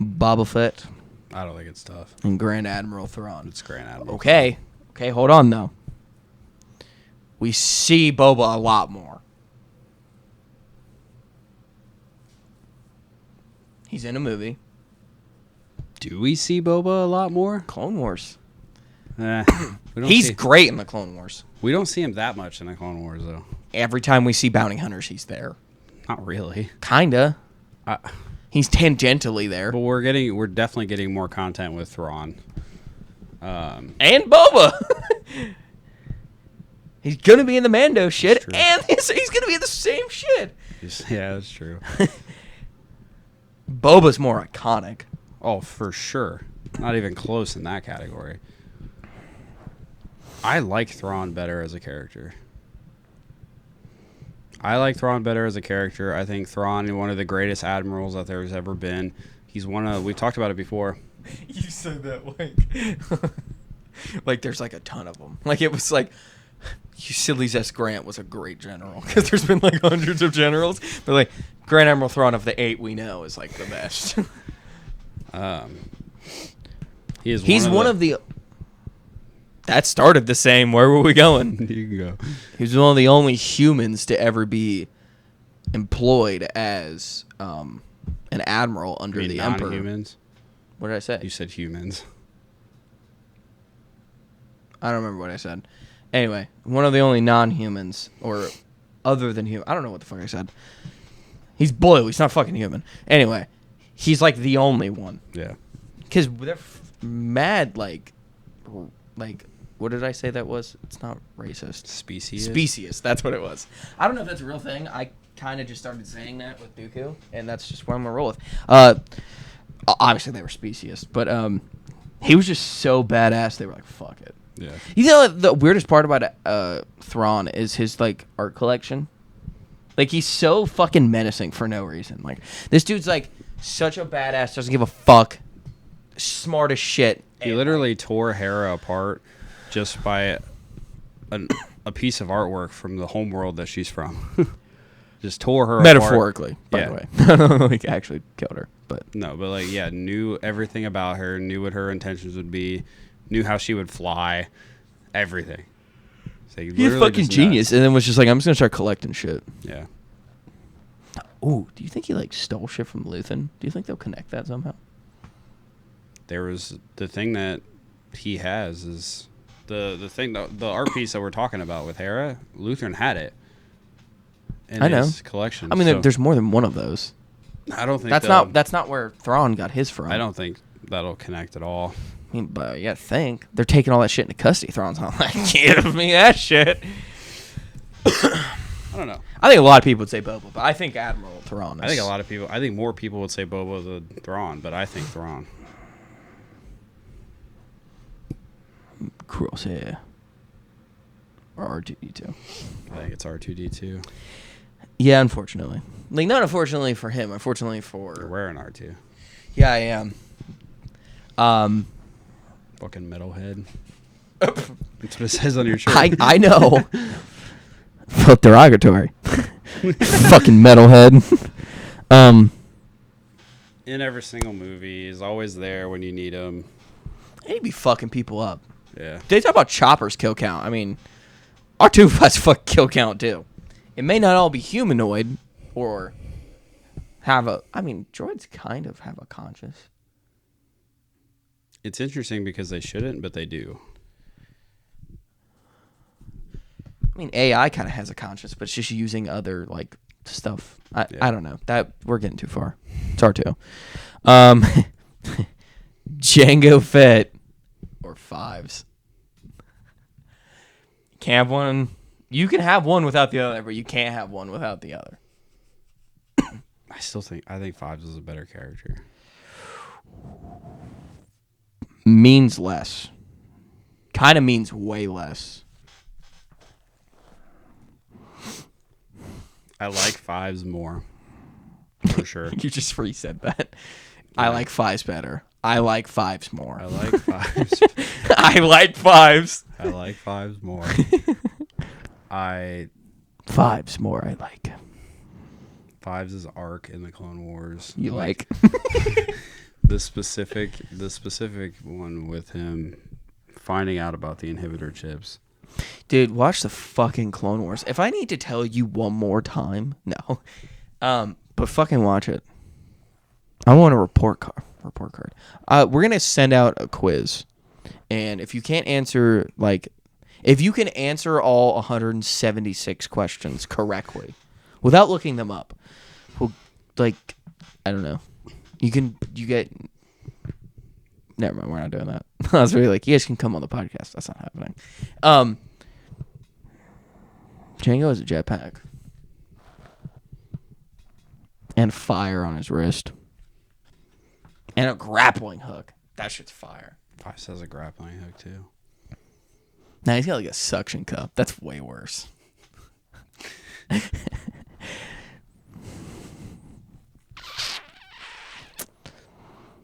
Boba Fett. I don't think it's tough. And Grand Admiral Thrawn. It's Grand Admiral. Okay, hold on though. We see Boba a lot more. He's in a movie. Do we see Boba a lot more? Clone Wars. He's great in the Clone Wars. We don't see him that much in the Clone Wars, though. Every time we see bounty hunters, he's there. Not really. Kinda. He's tangentially there. But we're definitely getting more content with Thrawn. And Boba. He's gonna be in the Mando shit, and he's gonna be in the same shit. Yeah, that's true. Boba's more iconic. Oh, for sure. Not even close in that category. I like Thrawn better as a character. I think Thrawn is one of the greatest admirals that there's ever been. He's we've talked about it before. You said that like there's like a ton of them. Like it was like Ulysses S. Grant was a great general because there's been like hundreds of generals, but like Grand Admiral Thrawn of the 8 we know is like the best. He's one of the that started the same. Where were we going? You can go. He's one of the only humans to ever be employed as an admiral under the Emperor. Non-humans? What did I say? You said humans. I don't remember what I said. Anyway, one of the only non-humans, or other than human. I don't know what the fuck I said. He's blue. He's not fucking human. Anyway, he's like the only one. Yeah. Because they're mad, like, what did I say that was? It's not racist. Specious. That's what it was. I don't know if that's a real thing. I kind of just started saying that with Dooku, and that's just what I'm gonna roll with. Obviously they were specious, but he was just so badass. They were like, fuck it. Yeah. You know, the weirdest part about Thrawn is his like art collection. Like, he's so fucking menacing for no reason. Like, this dude's like such a badass, doesn't give a fuck, smart as shit. He literally tore Hera apart just by a piece of artwork from the homeworld that she's from. Just tore her metaphorically, apart. By the way. I don't know, like, actually killed her, but no, but like, yeah, knew everything about her, knew what her intentions would be, knew how she would fly, everything. So he's a fucking genius, and then was just like, I'm just gonna start collecting shit. Yeah. Ooh, do you think he like stole shit from Luthen? Do you think they'll connect that somehow? There was the thing that he has is the thing, the art piece that we're talking about with Hera. Luthen had it in his collection. I mean, there's more than one of those. I don't think that's not where Thrawn got his from. I don't think that'll connect at all. I mean, but yeah, think they're taking all that shit into custody. Thrawn's not like, give me that shit. I don't know. I think a lot of people would say Boba, but I think Admiral Thrawn is... I think more people would say Boba than Thrawn, but I think Thrawn. Crosshair. Or R2-D2. I think it's R2-D2. Yeah, unfortunately. Like, not unfortunately for him, unfortunately for... You're wearing R2. Yeah, I am. Fucking metalhead. That's what it says on your shirt. I know. Felt derogatory. Fucking metalhead. In every single movie, he's always there when you need him. He'd be fucking people up. Yeah. They talk about Chopper's kill count. I mean, R2 has fuck kill count too. It may not all be humanoid or have a... I mean, droids kind of have a conscience. It's interesting because they shouldn't, but they do. I mean, AI kind of has a conscience, but it's just using other, like, stuff. I don't know. That we're getting too far. It's R2. Jango Fett or Fives. Can't have one. You can have one without the other, but you can't have one without the other. I think Fives is a better character. Means less. Kind of means way less. I like Fives more. For sure. You just reset that. Yeah. I like Fives better. I like Fives more. I like Fives. I like Fives. I like Fives more. Fives more, I like. Fives' arc in the Clone Wars. You like? The specific one with him finding out about the inhibitor chips. Dude, watch the fucking Clone Wars. If I need to tell you one more time, no. But fucking watch it. I want a report card. We're going to send out a quiz. And if you can't answer, like, if you can answer all 176 questions correctly without looking them up, well, like, I don't know. You get... Never mind, we're not doing that. I was really like, you guys can come on the podcast. That's not happening. Jango has a jetpack. And fire on his wrist. And a grappling hook. That shit's fire. Fives has a grappling hook, too. Nah, he's got like a suction cup. That's way worse.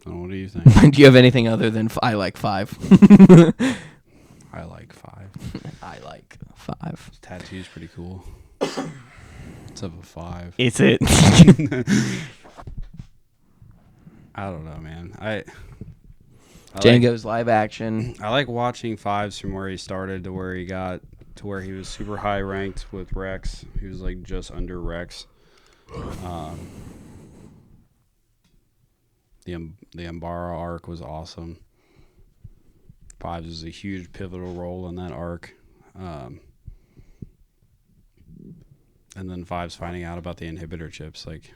What do you think? Do you have anything other than I like Five? I like Five. I like Five. His tattoo's pretty cool. It's of a 5. Is it? I don't know, man. Jango's live action. I like watching Fives from where he started to where he got to where he was super high ranked with Rex. He was like just under Rex. The Umbara arc was awesome. Fives was a huge pivotal role in that arc. And then Fives finding out about the inhibitor chips. Like,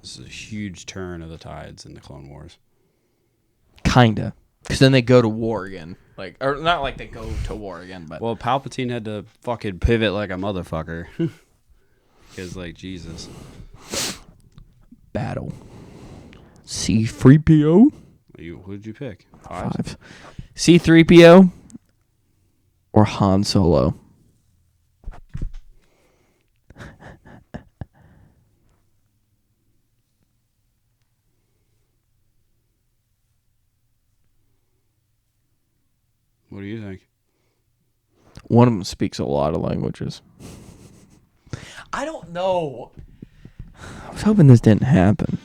this is a huge turn of the tides in the Clone Wars. Kinda. Because then they go to war again. Like, or not like they go to war again, but... Well, Palpatine had to fucking pivot like a motherfucker. Because, like, Jesus. Battle. C-3PO? Who'd you pick? Fives. C-3PO or Han Solo? What do you think? One of them speaks a lot of languages. I don't know. I was hoping this didn't happen.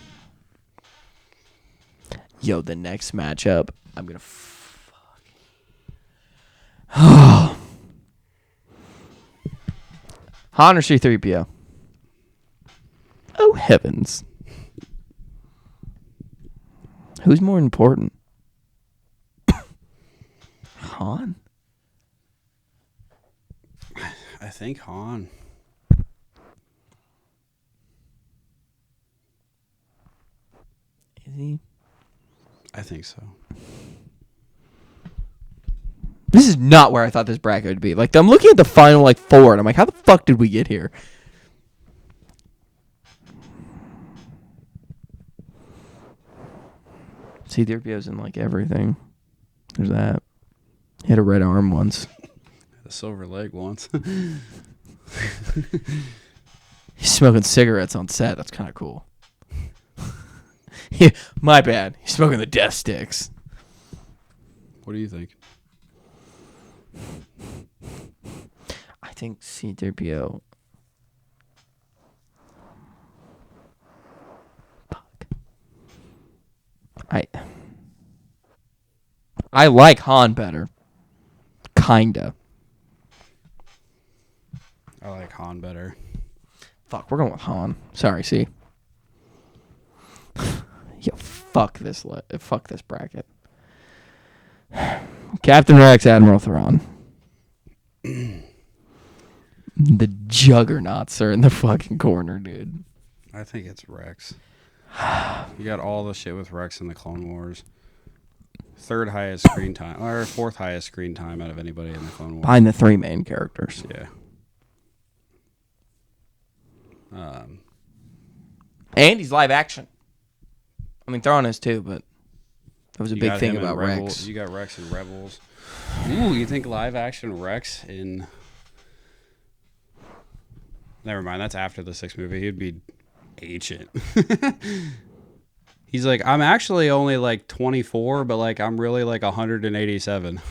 Yo, the next matchup, I'm gonna Han or C-3PO? Oh, heavens. Who's more important? Han? I think Han. Is he? I think so. This is not where I thought this bracket would be. Like, I'm looking at the final, like, four, and I'm like, how the fuck did we get here? C-3PO's in, like, everything. There's that. He had a red arm once. Had a silver leg once. He's smoking cigarettes on set. That's kind of cool. Yeah, my bad. He's smoking the death sticks. What do you think? I think C-3PO. Fuck. I like Han better. Kinda. I like Han better. Fuck, we're going with Han. Sorry, C. Yo, fuck this bracket. Captain Rex, Admiral Thrawn. The juggernauts are in the fucking corner, dude. I think it's Rex. You got all the shit with Rex in the Clone Wars. Third highest screen time, or fourth highest screen time out of anybody in the Clone Wars. Behind the three main characters. Yeah. And he's live action. I mean, Thrawn is too, but that was a big thing about Rex. You got Rex in Rebels. Ooh, you think live action Rex in... Never mind, that's after the sixth movie. He'd be ancient. He's like, I'm actually only like 24, but like I'm really like 187.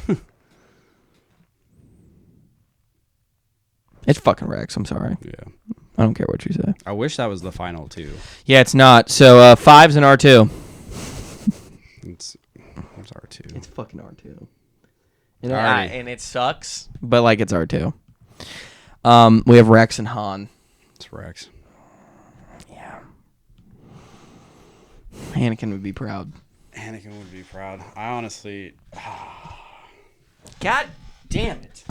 It's fucking Rex, I'm sorry. Yeah. I don't care what you say. I wish that was the final two. Yeah, it's not. So, Fives and R2. It's R2. It's fucking R2. And it sucks, but like it's R2. We have Rex and Han. It's Rex. Yeah. Anakin would be proud. Anakin would be proud. I honestly... God damn it.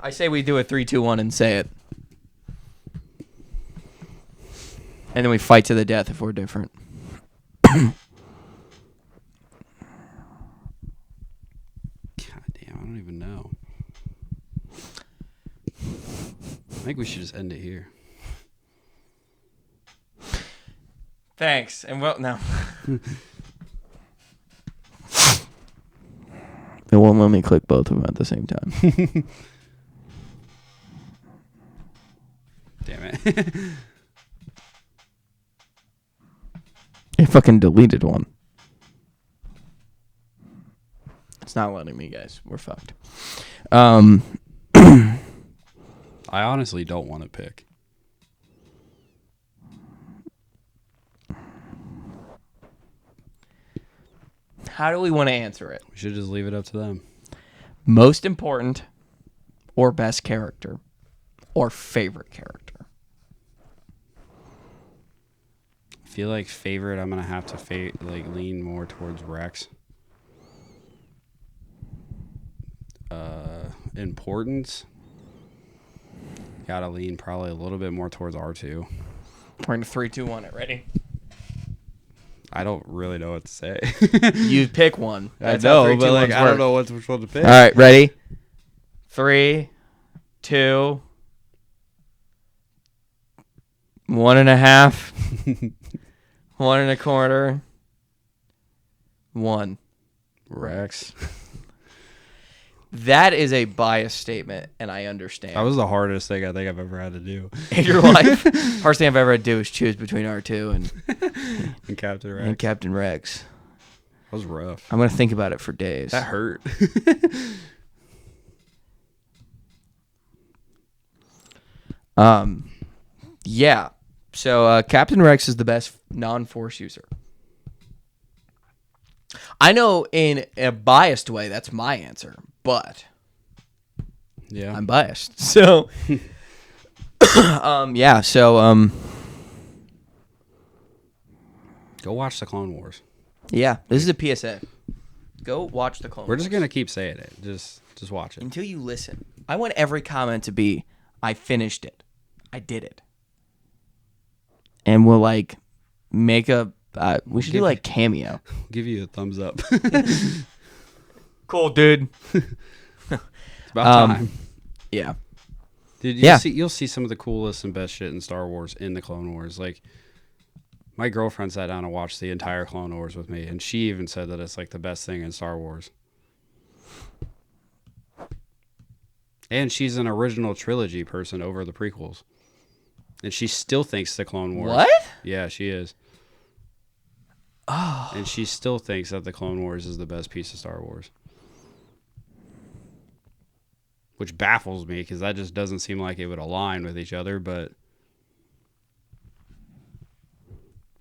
I say we do a 3-2-1 and say it. And then we fight to the death if we're different. God damn, I don't even know. I think we should just end it here. Thanks. And well, no. It won't let me click both of them at the same time. Damn it. It fucking deleted one. It's not letting me, guys. We're fucked. I honestly don't want to pick. How do we want to answer it? We should just leave it up to them. Most important or best character or favorite character? I feel like favorite, I'm going to have to lean more towards Rex. importance, gotta lean probably a little bit more towards R2. We're going to 3, 2, 1 it. Ready? I don't really know what to say. You pick one. That's I know, 3, 2, but like I don't know which one to pick. All right, ready? 3, 2, 1.5, 1.25, 1. Rex. That is a biased statement, and I understand. That was the hardest thing I think I've ever had to do in your life. Hardest thing I've ever had to do is choose between R2 and Captain Rex. And Captain Rex. That was rough. I'm gonna think about it for days. That hurt. Yeah. So Captain Rex is the best non-Force user. I know in a biased way that's my answer, but yeah, I'm biased. So yeah, so go watch the Clone Wars. Yeah, this is a PSA. Go watch the Clone Wars. We're just gonna keep saying it. Just watch it until you listen. I want every comment to be, "I finished it, I did it," and we'll like make a. We should do like cameo. Give you a thumbs up. Cool, dude. It's about time. Yeah. Dude, you'll see some of the coolest and best shit in Star Wars in the Clone Wars. Like, my girlfriend sat down and watched the entire Clone Wars with me, and she even said that it's like the best thing in Star Wars. And she's an original trilogy person over the prequels. And she still thinks the Clone Wars. What? Yeah, she is. Oh. And she still thinks that the Clone Wars is the best piece of Star Wars. Which baffles me, because that just doesn't seem like it would align with each other, but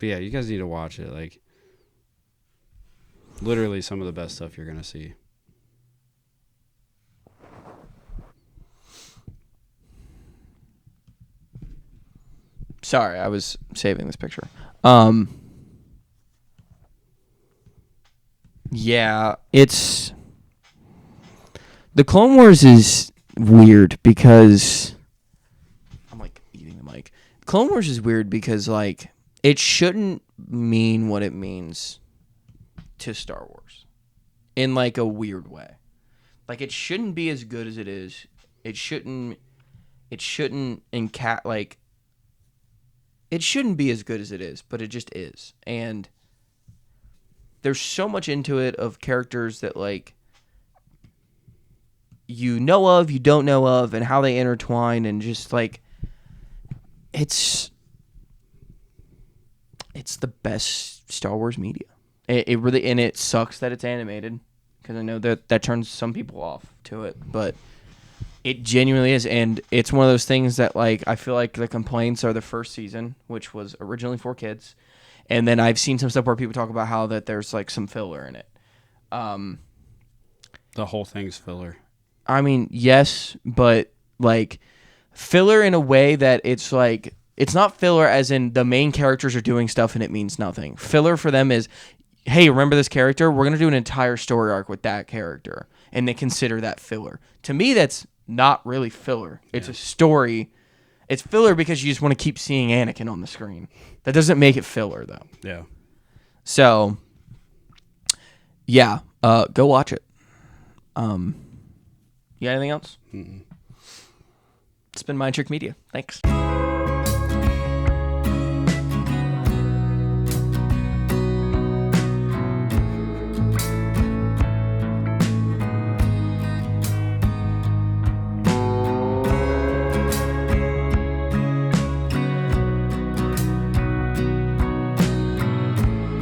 yeah, you guys need to watch it. Like, literally some of the best stuff you're going to see. Sorry, I was saving this picture. Yeah, it's... The Clone Wars is weird because... I'm, like, eating the mic. Clone Wars is weird because, like, it shouldn't mean what it means to Star Wars. In, like, a weird way. Like, it shouldn't be as good as it is. It shouldn't It shouldn't be as good as it is, but it just is. And there's so much into it of characters that, like, you know of, you don't know of, and how they intertwine, and just, like, it's the best Star Wars media. It really, and it sucks that it's animated, because I know that turns some people off to it, but it genuinely is, and it's one of those things that, like, I feel like the complaints are the first season, which was originally for kids, and then I've seen some stuff where people talk about how that there's, like, some filler in it. The whole thing's filler. I mean, yes, but, like, filler in a way that it's, like, it's not filler as in the main characters are doing stuff and it means nothing. Filler for them is, hey, remember this character? We're going to do an entire story arc with that character, and they consider that filler. To me, that's not really filler. It's a story. It's filler because you just want to keep seeing Anakin on the screen. That doesn't make it filler, though. Yeah. So, yeah, go watch it. You got anything else? Mm-mm. It's been Mind Trick Media. Thanks.